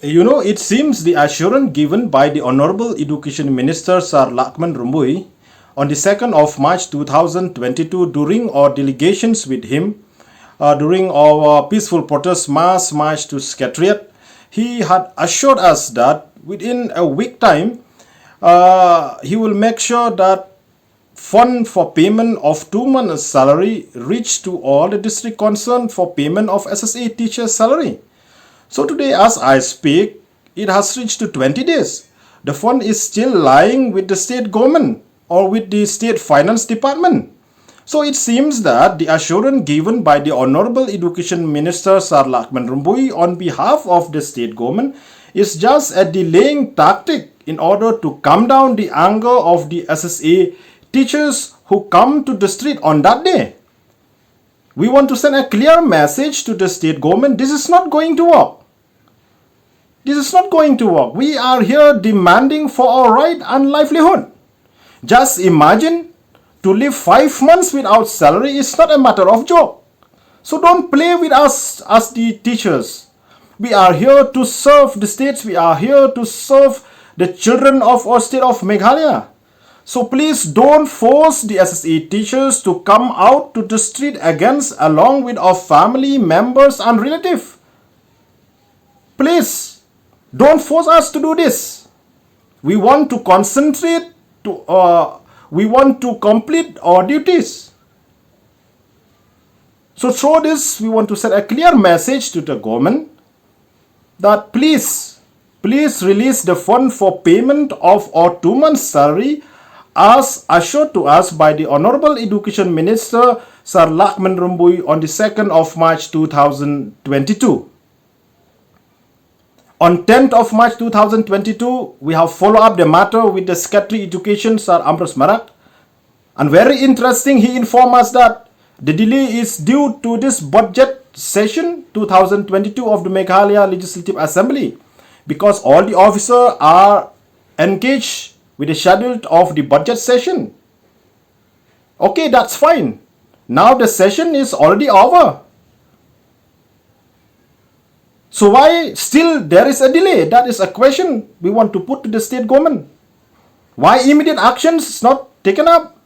It seems the assurance given by the Honorable Education Minister Sir Lakman Rumbui on the 2nd of March 2022 during our delegations with him, during our peaceful protest mass march to Secretariat, he had assured us that within a week time, he will make sure that fund for payment of 2 months salary reach to all the district concerned for payment of SSA teacher's salary. So today as I speak, it has reached to 20 days. The fund is still lying with the state government or with the state finance department. So it seems that the assurance given by the Honorable Education Minister Sir Lakman Rumbui on behalf of the state government is just a delaying tactic in order to calm down the anger of the SSA teachers who come to the street on that day. We want to send a clear message to the state government. This is not going to work. This is not going to work. We are here demanding for our right and livelihood. Just imagine to live 5 months without salary is not a matter of joke. So don't play with us as the teachers. We are here to serve the states. We are here to serve the children of our state of Meghalaya. So please don't force the SSA teachers to come out to the street against along with our family members and relatives. Please don't force us to do this. We want to concentrate we want to complete our duties. So through this, we want to send a clear message to the government that please release the fund for payment of our 2 months salary as assured to us by the Honorable Education Minister Sir Lakman Rumbui on the 2nd of March 2022. On 10th of March 2022, we have followed up the matter with the Secretary Education Sir Ambrose Marak. And very interesting, he informed us that the delay is due to this budget session 2022 of the Meghalaya Legislative Assembly because all the officers are engaged with the schedule of the budget session. Okay, that's fine. Now the session is already over. So why still there is a delay? That is a question we want to put to the state government. Why immediate actions is not taken up?